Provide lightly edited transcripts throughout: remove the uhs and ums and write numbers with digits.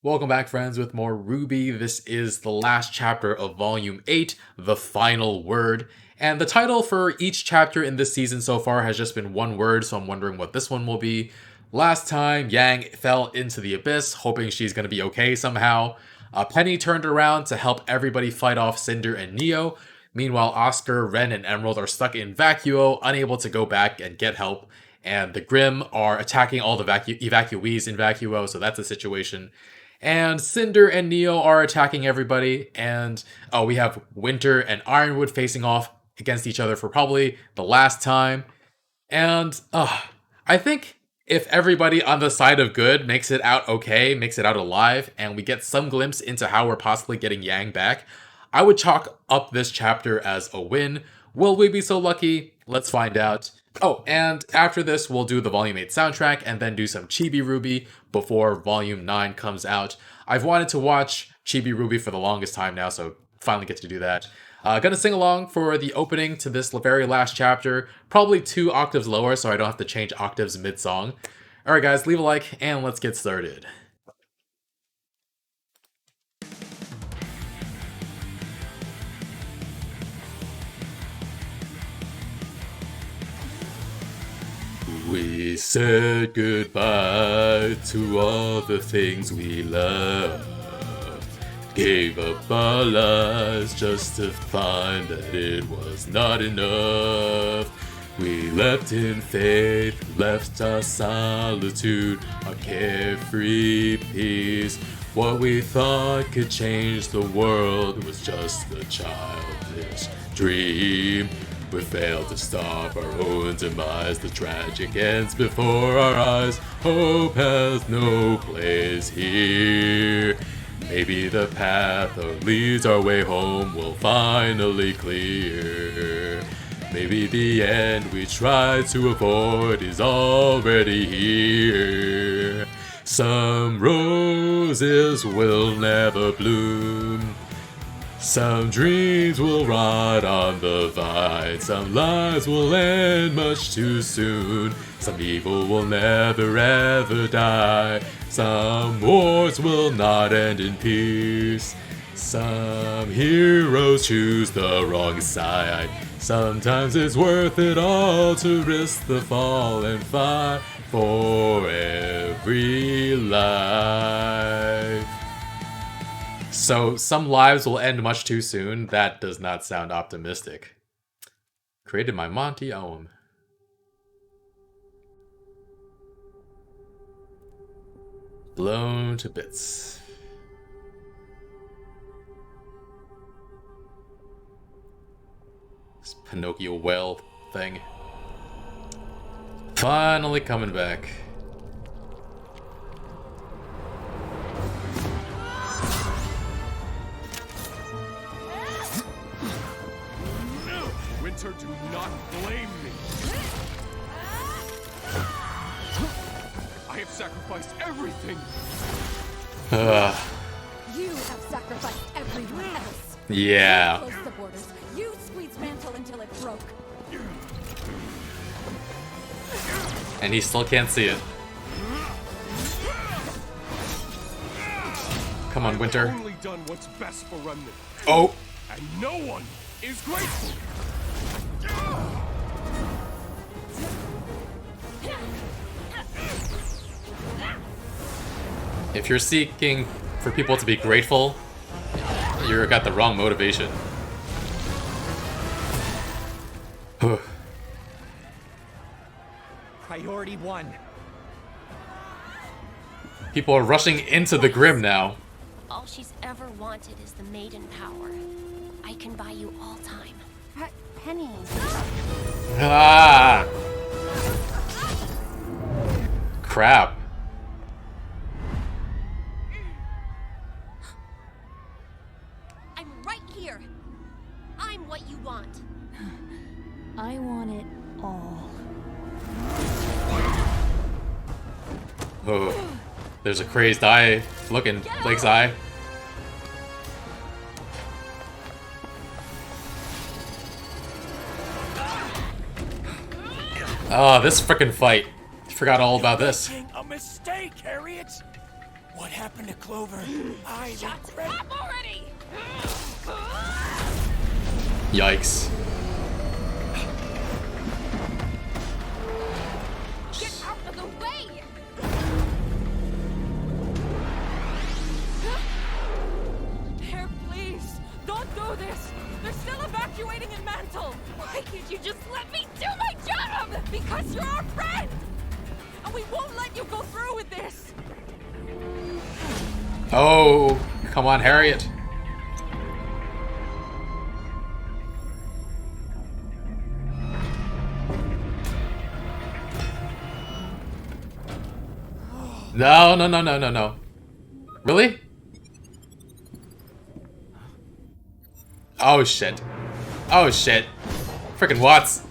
Welcome back, friends, with more RWBY. This is the last chapter of Volume 8, The Final Word. And the title for each chapter in this season so far has just been one word, so I'm wondering what this one will be. Last time, Yang fell into the abyss, hoping she's going to be okay somehow. Penny turned around to help everybody fight off Cinder and Neo. Meanwhile, Oscar, Ren, and Emerald are stuck in Vacuo, unable to go back and get help. And the Grimm are attacking all the evacuees in Vacuo, so that's a situation. And Cinder and Neo are attacking everybody. And we have Winter and Ironwood facing off against each other for probably the last time. And I think if everybody on the side of good makes it out okay, makes it out alive, and we get some glimpse into how we're possibly getting Yang back, I would chalk up this chapter as a win. Will we be so lucky? Let's find out. Oh, and after this, we'll do the Volume 8 soundtrack and then do some Chibi RWBY before Volume 9 comes out. I've wanted to watch Chibi RWBY for the longest time now, so finally get to do that. Gonna sing along for the opening to this very last chapter, probably 2 octaves lower so I don't have to change octaves mid-song. Alright guys, leave a like and let's get started. We said goodbye to all the things we loved. Gave up our lives just to find that it was not enough. We left in faith, left our solitude, our carefree peace. What we thought could change the world was just a childish dream. We failed to stop our own demise. The tragic ends before our eyes. Hope has no place here. Maybe the path that leads our way home will finally clear. Maybe the end we tried to avoid is already here. Some roses will never bloom. Some dreams will rot on the vine. Some lives will end much too soon. Some evil will never ever die. Some wars will not end in peace. Some heroes choose the wrong side. Sometimes it's worth it all to risk the fall and fight for every life. So, some lives will end much too soon. That does not sound optimistic. Created by Monty Ohm. Blown to bits. This Pinocchio whale thing. Finally coming back. Do not blame me. I have sacrificed everything. You have sacrificed everyone else. Yeah. You closed the borders. You squeezed Mantle until it broke. And he still can't see it. Come on, Winter. I've only done what's best for Remnant. Oh. And no one is grateful. If you're seeking for people to be grateful, you've got the wrong motivation. Priority 1. People are rushing into the Grimm now. All she's ever wanted is the maiden power. I can buy you all time. Penny. Ah! Crap. I'm right here. I'm what you want. I want it all. Oh, there's a crazed eye looking Blake's eye. Oh, this frickin' fight. Forgot all about this. A mistake, Harriet. What happened to Clover? Shut up already! Yikes. Get out of the way! Here, please, don't do this. They're still evacuating in Mantle. Why can't you just let me do my job? Because you're our friend, and we won't let you go through with this. Oh, come on, Harriet. No, no, no, no, no, no. Really? Oh, shit. Oh, shit. Frickin' Watts.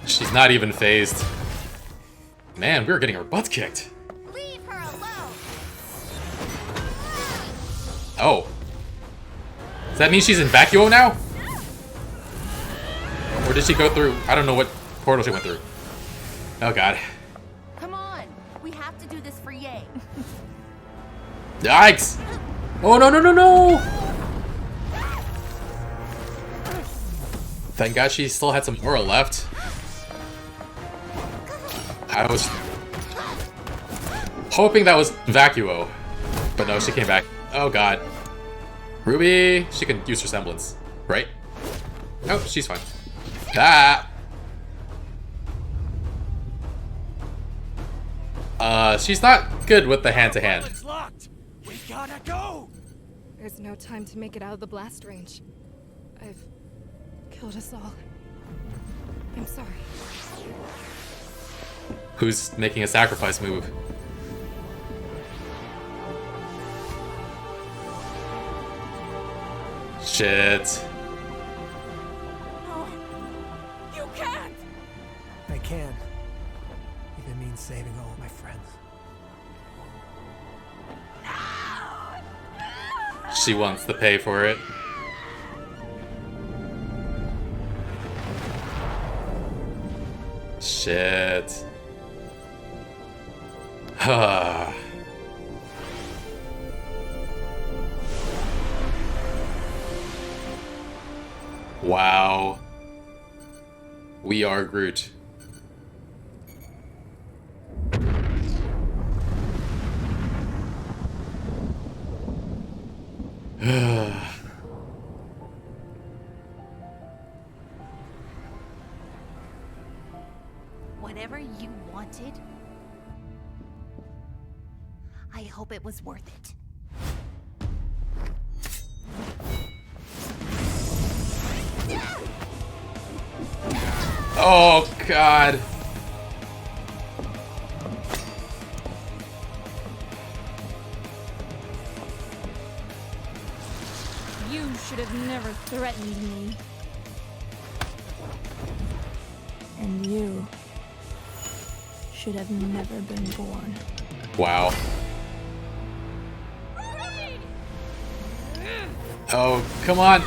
She's not even phased. Man, we were getting our butts kicked. Leave her alone! Oh. Does that mean she's in vacuo now? Or did she go through... I don't know what portal she went through. Oh, God. Come on, we have to do this for Ye. Yikes! Oh, no, no, no, no! Thank God she still had some aura left. I was hoping that was vacuo. But no, she came back. Oh, God. Ruby, she can use her semblance, right? Oh, she's fine. Ah! She's not good with the hand-to-hand. It's locked. We gotta go. There's no time to make it out of the blast range. I've killed us all. I'm sorry. Who's making a sacrifice move? Shit. No, you can't. I can. If it means saving all of my friends. She wants to pay for it. Shit. Wow. We are Groot. Whatever you wanted, I hope it was worth it. Oh, God. You should have never threatened me. And you should have never been born. Wow. Oh, come on.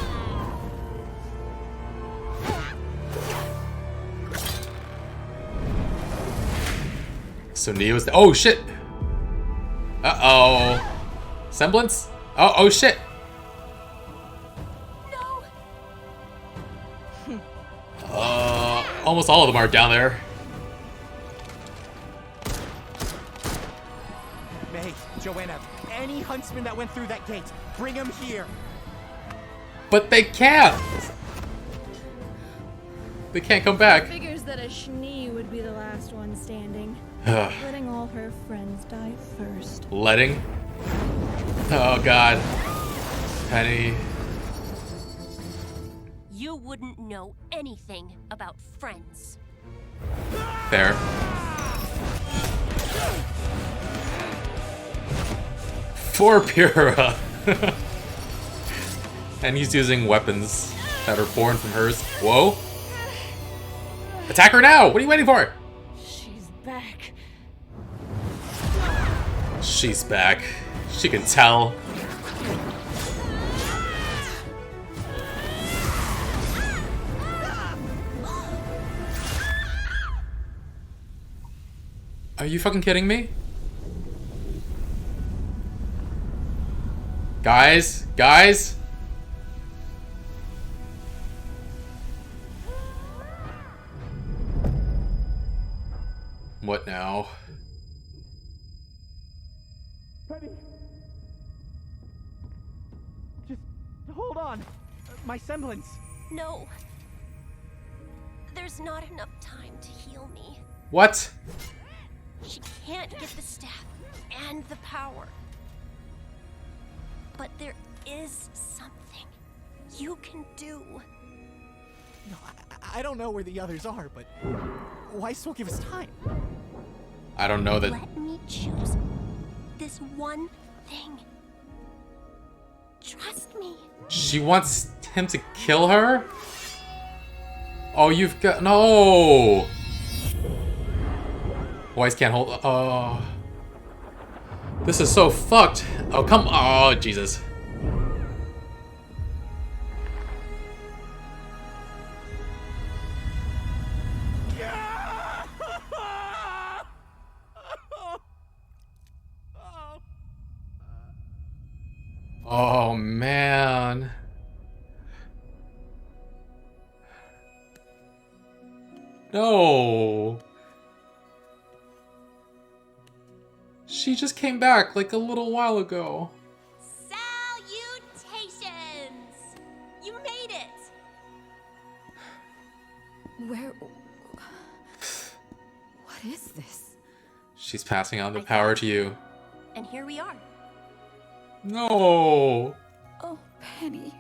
So Neo's... Oh, shit. Uh-oh. Semblance? Oh, shit. No! Almost all of them are down there. May, Joanna, any huntsman that went through that gate, bring him here. But they can't. They can't come back. Figures that a Schnee would be the last one standing. Letting all her friends die first. Letting? Oh, God. Penny. You wouldn't know anything about friends. Fair. For Pura. And he's using weapons that are born from hers. Whoa. Attack her now! What are you waiting for? She's back. She's back. She can tell. Are you fucking kidding me? Guys? Guys? What now? Penny! Just hold on. My semblance. No. There's not enough time to heal me. What? She can't get the staff and the power. But there is something you can do. No, I don't know where the others are, but Weiss will give us time. I don't know that. Let me choose this one thing. Trust me. She wants him to kill her? Oh, you've got. No! Weiss can't hold. Oh. This is so fucked. Oh, come. Oh, Jesus. Oh, man. No. She just came back like a little while ago. Salutations! You made it! Where... What is this? She's passing on the power to you. And here we are. No. Oh, Penny.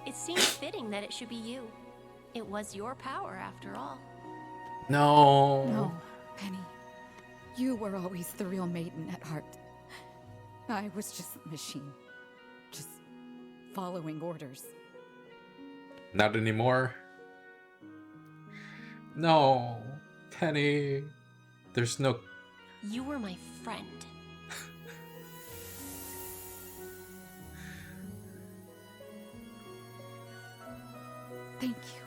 It seems fitting that it should be you. It was your power, after all. No. No, Penny. You were always the real maiden at heart. I was just a machine. Just following orders. Not anymore. No. Penny. There's no... You were my friend. Thank you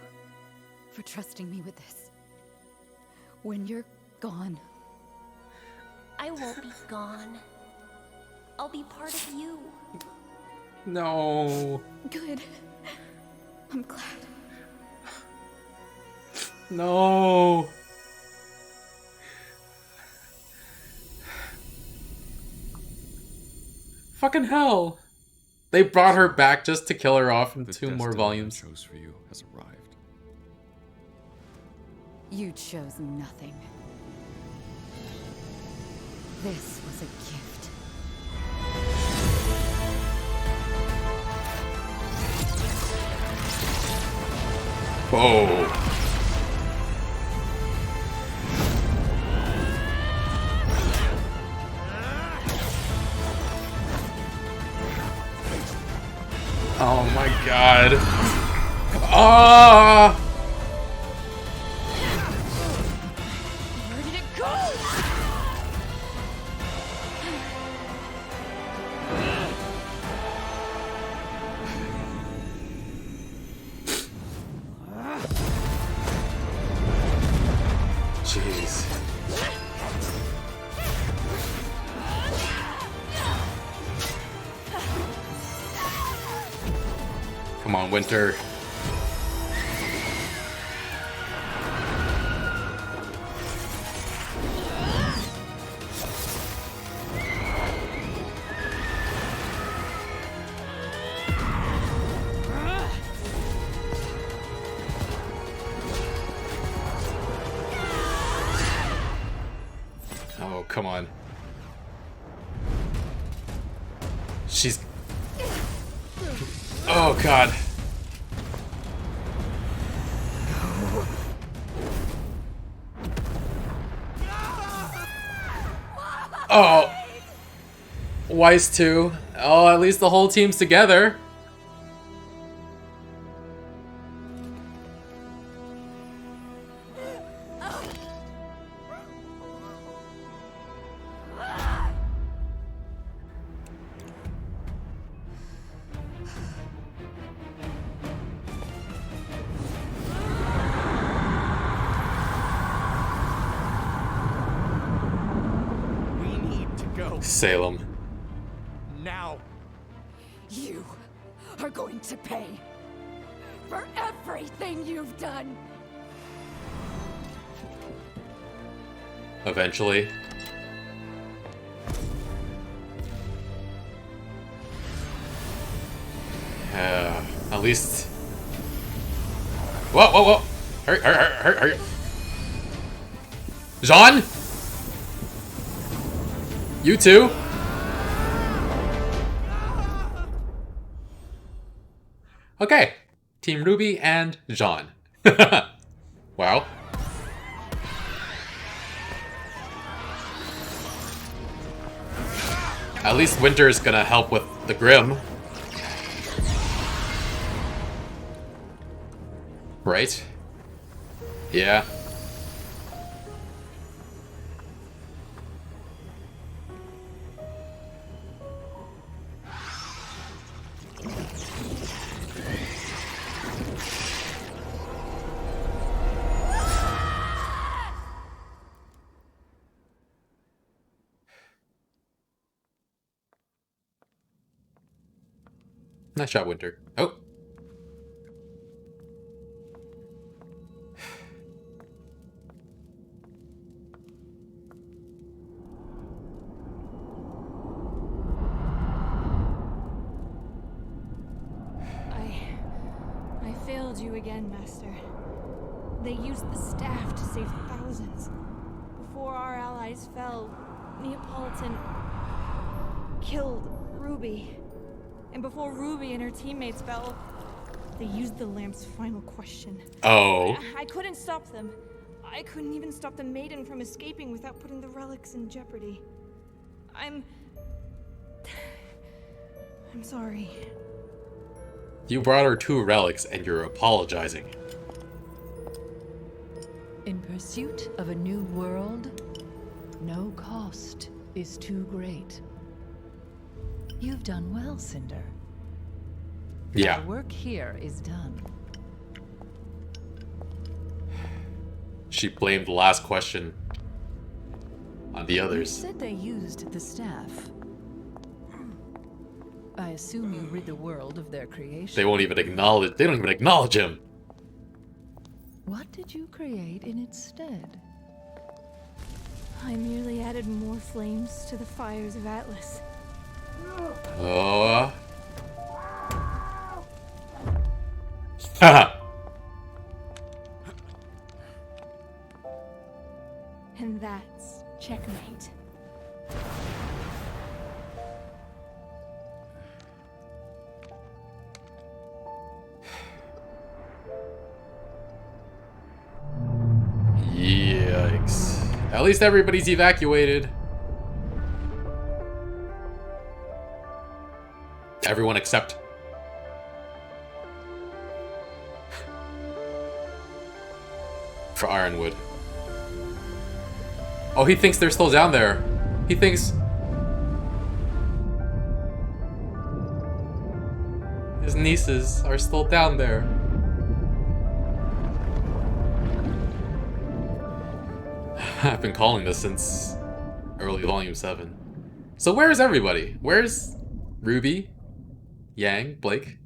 for trusting me with this. When you're gone, I won't be gone. I'll be part of you. No. good. I'm glad. No. Fucking hell. They brought her back just to kill her off in The 2 more destiny volumes. I chose for you has arrived. You chose nothing. This was a gift. Whoa. Oh my god. Ah! Where did it go? Jeez. Come on, Winter. Oh, come on. She's... Oh, God. Oh. Weiss too. Oh, at least the whole team's together. Salem. Now. You are going to pay for everything you've done. Eventually. At least. Whoa, whoa, whoa! Hurry, hurry, hurry, hurry! Jean? You too? Okay. Team RWBY and Jean. Wow. At least Winter is gonna help with the Grim. Right? Yeah. Nice shot, Winter. Oh. I failed you again, Master. They used the staff to save thousands. Before our allies fell, Neapolitan killed Ruby. And before Ruby and her teammates fell, they used the lamp's final question. Oh. I couldn't stop them. I couldn't even stop the maiden from escaping without putting the relics in jeopardy. I'm sorry. You brought her 2 relics and you're apologizing. In pursuit of a new world, no cost is too great. You've done well, Cinder. Yeah. Our work here is done. She blamed the last question on the You others. said they used the staff. I assume you rid the world of their creation. They won't even acknowledge. They don't even acknowledge him. What did you create in its stead? I merely added more flames to the fires of Atlas. Oh. Haha. And that's checkmate. Yikes. At least everybody's evacuated. Everyone except... for Ironwood. Oh, he thinks they're still down there. He thinks... his nieces are still down there. I've been calling this since early Volume 7. So where's everybody? Where's RWBY, Yang, Blake,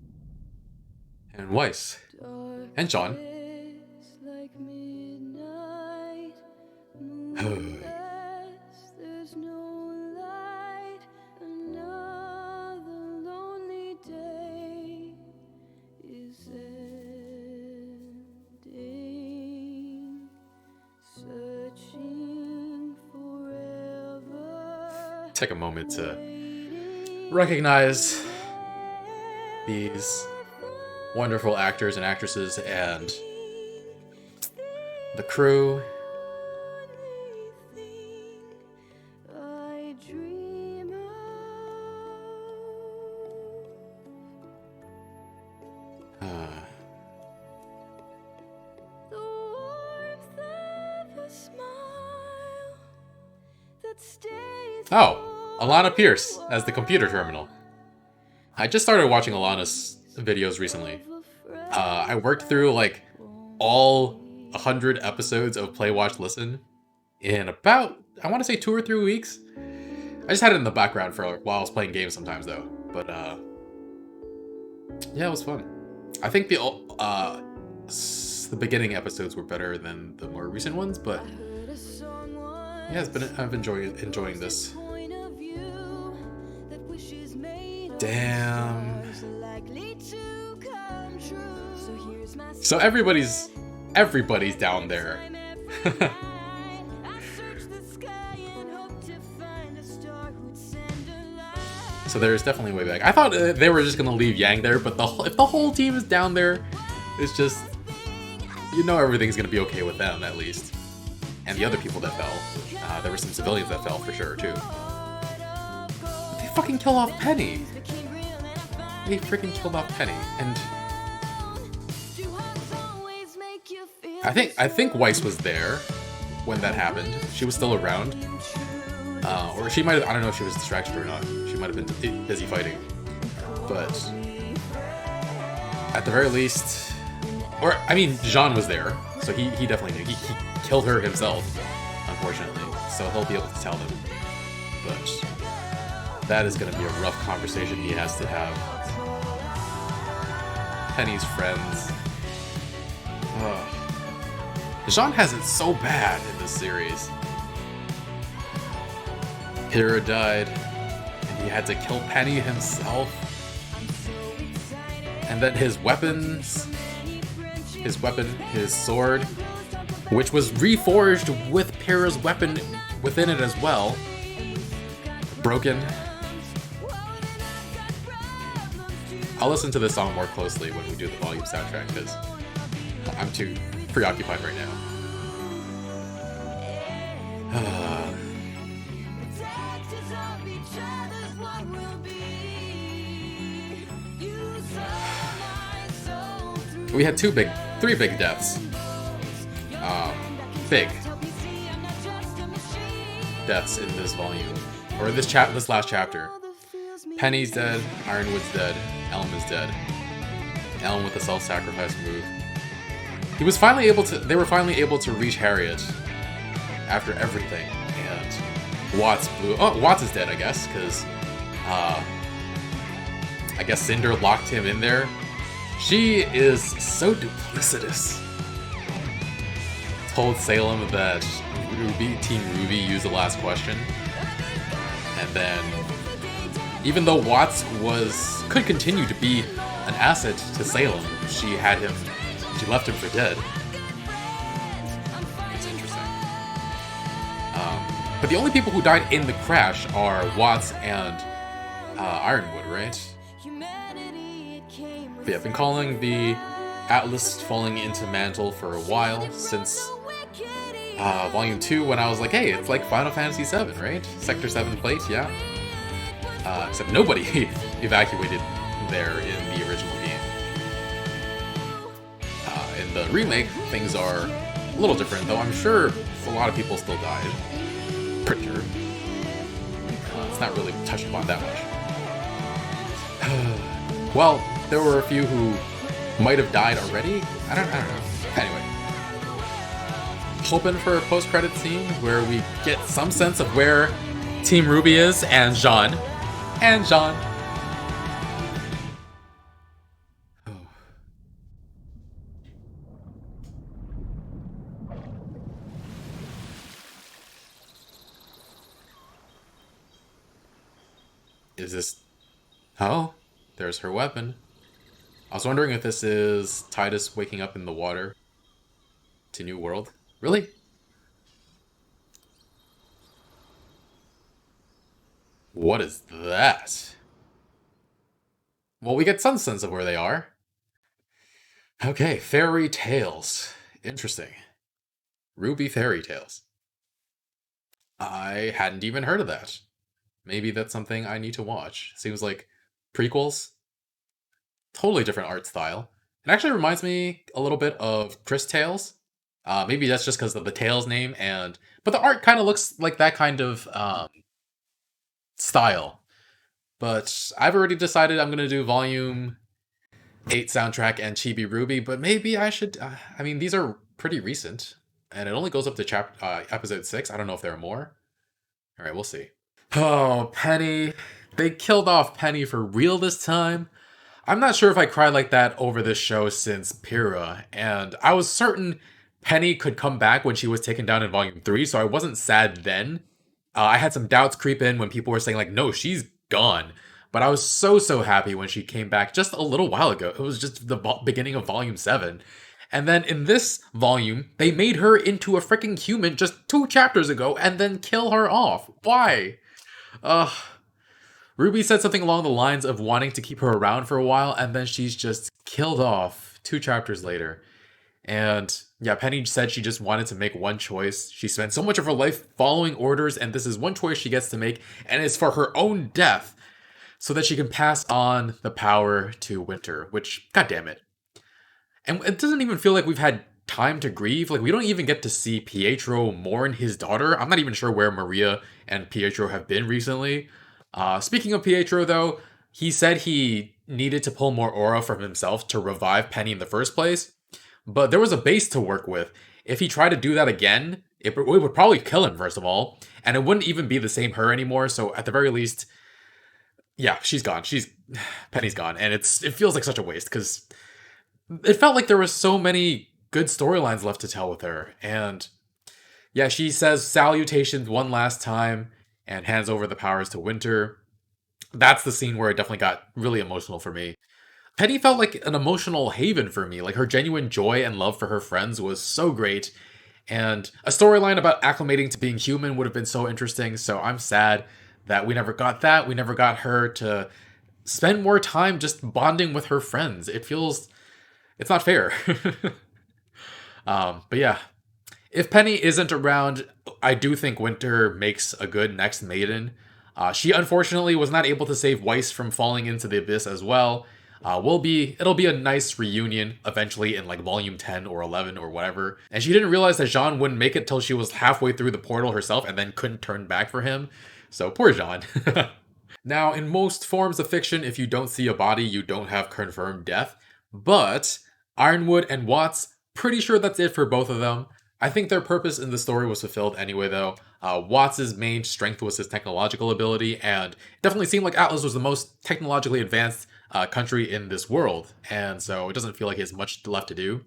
and Weiss, and John? Take a moment to recognize these wonderful actors and actresses and the crew. Oh, Alana Pierce as the computer terminal. I just started watching Alana's videos recently. I worked through like all 100 episodes of Play, Watch, Listen in about, I want to say 2 or 3 weeks. I just had it in the background for while I was playing games sometimes though. But yeah, it was fun. I think the beginning episodes were better than the more recent ones, but yeah, I've enjoying this. Damn. So everybody's down there. So there's definitely a way back. I thought they were just gonna leave Yang there, but if the whole team is down there, it's just, you know, everything's gonna be okay with them at least. And the other people that fell, there were some civilians that fell for sure too. But they fucking killed off Penny. They freaking killed off Penny, and I think Weiss was there when that happened. She was still around. Or she might have, I don't know if she was distracted or not. She might have been busy fighting. But at the very least, or I mean, Jean was there, so he definitely knew. He killed her himself, unfortunately, so he'll be able to tell them. But that is going to be a rough conversation he has to have. Penny's friends. Ugh. Jean has it so bad in this series. Hera died, and he had to kill Penny himself. And then his sword, which was reforged with Hera's weapon within it as well, broken. I'll listen to this song more closely when we do the volume soundtrack, because I'm too preoccupied right now. We had three big deaths. Big deaths in this volume, or this last chapter. Penny's dead, Ironwood's dead, Elm is dead. Elm with the self-sacrifice move. They were finally able to reach Harriet after everything, and Watts is dead, I guess, because I guess Cinder locked him in there. She is so duplicitous. Told Salem that Team RWBY used the last question, and then even though Watts could continue to be an asset to Salem, she left him for dead. It's interesting. But the only people who died in the crash are Watts and Ironwood, right? But yeah, I've been calling the Atlas falling into Mantle for a while, since Volume 2, when I was like, hey, it's like Final Fantasy VII, right? Sector 7 plate, yeah. Except nobody evacuated there in the original game. In the remake, things are a little different, though I'm sure a lot of people still died. Pretty sure. It's not really touched upon that much. Well, there were a few who might have died already. I don't know. Anyway. Hoping for a post-credit scene where we get some sense of where Team RWBY is, and Jean. Oh. Is this... Oh, there's her weapon. I was wondering if this is Titus waking up in the water to New World. Really? What is that? Well, we get some sense of where they are. Okay, fairy tales. Interesting. RWBY fairy tales. I hadn't even heard of that. Maybe that's something I need to watch. Seems like prequels. Totally different art style. It actually reminds me a little bit of Chris Tales. Maybe that's just because of the Tales name, but the art kind of looks like that kind of style. But I've already decided I'm gonna do Volume 8 soundtrack and Chibi RWBY, but maybe I should. I mean, these are pretty recent, and it only goes up to episode 6. I don't know if there are more. All right, we'll see. Oh, Penny. They killed off Penny for real this time. I'm not sure if I cried like that over this show since Pyrrha, and I was certain Penny could come back when she was taken down in Volume 3, so I wasn't sad then. I had some doubts creep in when people were saying, like, no, she's gone. But I was so happy when she came back just a little while ago. It was just the beginning of Volume 7. And then in this volume, they made her into a freaking human just 2 chapters ago and then kill her off. Why? Ugh. Ruby said something along the lines of wanting to keep her around for a while, and then she's just killed off 2 chapters later. And yeah, Penny said she just wanted to make one choice. She spent so much of her life following orders, and this is one choice she gets to make, and it's for her own death, so that she can pass on the power to Winter, which, goddamn it. And it doesn't even feel like we've had time to grieve. Like, we don't even get to see Pietro mourn his daughter. I'm not even sure where Maria and Pietro have been recently. Speaking of Pietro, though, he said he needed to pull more aura from himself to revive Penny in the first place. But there was a base to work with. If he tried to do that again, it would probably kill him, first of all. And it wouldn't even be the same her anymore. So at the very least, yeah, she's gone. Penny's gone. And it feels like such a waste, because it felt like there were so many good storylines left to tell with her. And yeah, she says salutations one last time and hands over the powers to Winter. That's the scene where it definitely got really emotional for me. Penny felt like an emotional haven for me. Like, her genuine joy and love for her friends was so great. And a storyline about acclimating to being human would have been so interesting. So I'm sad that we never got that. We never got her to spend more time just bonding with her friends. It's not fair. But yeah, if Penny isn't around, I do think Winter makes a good next maiden. She unfortunately was not able to save Weiss from falling into the abyss as well. It'll be a nice reunion eventually in like volume 10 or 11 or whatever. And she didn't realize that Jean wouldn't make it till she was halfway through the portal herself and then couldn't turn back for him. So poor Jean. Now, in most forms of fiction, if you don't see a body, you don't have confirmed death. But Ironwood and Watts, pretty sure that's it for both of them. I think their purpose in the story was fulfilled anyway, though. Watts' main strength was his technological ability, and it definitely seemed like Atlas was the most technologically advanced country in this world, and so it doesn't feel like he has much left to do.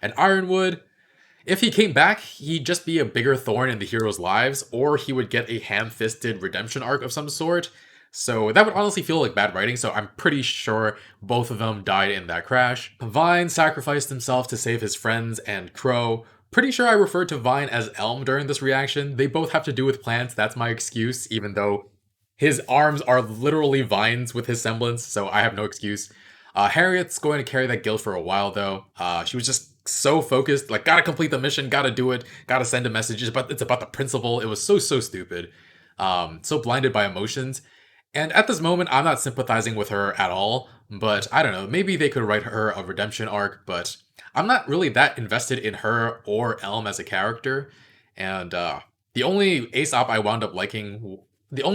And Ironwood, if he came back, he'd just be a bigger thorn in the heroes' lives, or he would get a ham-fisted redemption arc of some sort. So that would honestly feel like bad writing, so I'm pretty sure both of them died in that crash. Vine sacrificed himself to save his friends and Crow. Pretty sure I referred to Vine as Elm during this reaction. They both have to do with plants, that's my excuse, even though his arms are literally vines with his semblance, so I have no excuse. Harriet's going to carry that guilt for a while, though. She was just so focused, like, gotta complete the mission, gotta do it, gotta send a message, it's about the principle. It was so stupid. So blinded by emotions. And at this moment, I'm not sympathizing with her at all, but I don't know, maybe they could write her a redemption arc, but I'm not really that invested in her or Elm as a character. And the only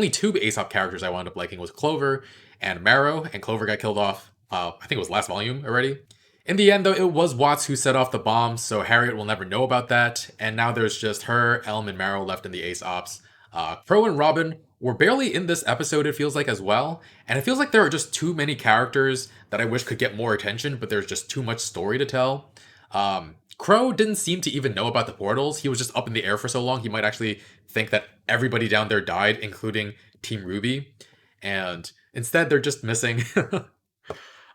two Aesop characters I wound up liking was Clover and Marrow, and Clover got killed off, I think it was last volume already. In the end, though, it was Watts who set off the bomb, so Harriet will never know about that, and now there's just her, Elm, and Marrow left in the Aesops. Crow and Robin were barely in this episode, it feels like, as well, and it feels like there are just too many characters that I wish could get more attention, but there's just too much story to tell. Crow didn't seem to even know about the portals. He was just up in the air for so long, he might actually think that everybody down there died, including Team RWBY, and instead they're just missing.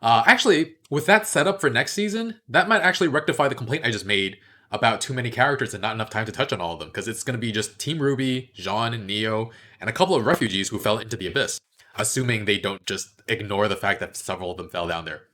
Actually, with that setup for next season, that might actually rectify the complaint I just made about too many characters and not enough time to touch on all of them, because it's going to be just Team RWBY, Jean, and Neo, and a couple of refugees who fell into the abyss, assuming they don't just ignore the fact that several of them fell down there.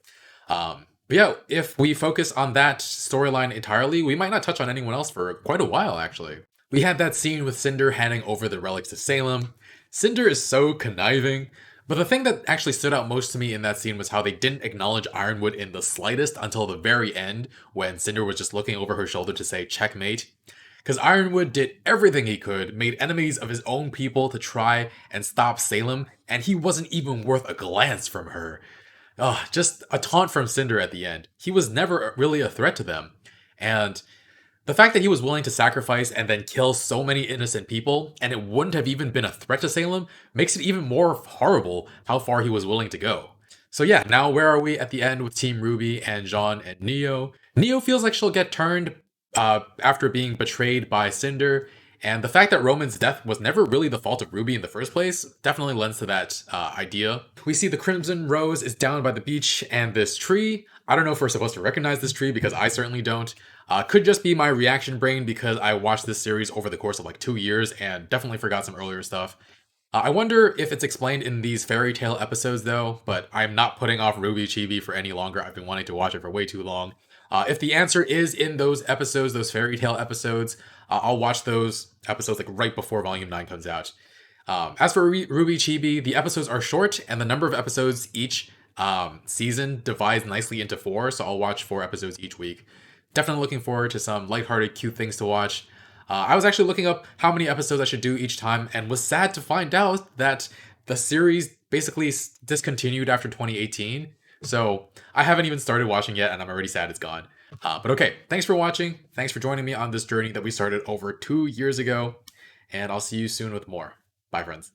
But yeah, if we focus on that storyline entirely, we might not touch on anyone else for quite a while, actually. We had that scene with Cinder handing over the relics to Salem. Cinder is so conniving, but the thing that actually stood out most to me in that scene was how they didn't acknowledge Ironwood in the slightest until the very end, when Cinder was just looking over her shoulder to say checkmate. Because Ironwood did everything he could, made enemies of his own people to try and stop Salem, and he wasn't even worth a glance from her. Just a taunt from Cinder at the end. He was never really a threat to them. And The fact that he was willing to sacrifice and then kill so many innocent people, and it wouldn't have even been a threat to Salem, makes it even more horrible how far he was willing to go. So yeah, now where are we at the end with Team RWBY and Jean and Neo? Neo feels like she'll get turned after being betrayed by Cinder, and the fact that Roman's death was never really the fault of RWBY in the first place definitely lends to that idea. We see the Crimson Rose is down by the beach and this tree. I don't know if we're supposed to recognize this tree because I certainly don't. Could just be my reaction brain because I watched this series over the course of like 2 years and definitely forgot some earlier stuff. I wonder if it's explained in these fairy tale episodes though, but I'm not putting off RWBY Chibi for any longer. I've been wanting to watch it for way too long. If the answer is in those episodes, those fairy tale episodes, I'll watch those episodes like right before Volume 9 comes out. As for RWBY Chibi, the episodes are short and the number of episodes each season divides nicely into 4, so I'll watch 4 episodes each week. Definitely looking forward to some lighthearted, cute things to watch. I was actually looking up how many episodes I should do each time and was sad to find out that the series basically discontinued after 2018. So I haven't even started watching yet and I'm already sad it's gone. But okay, thanks for watching. Thanks for joining me on this journey that we started over 2 years ago. And I'll see you soon with more. Bye, friends.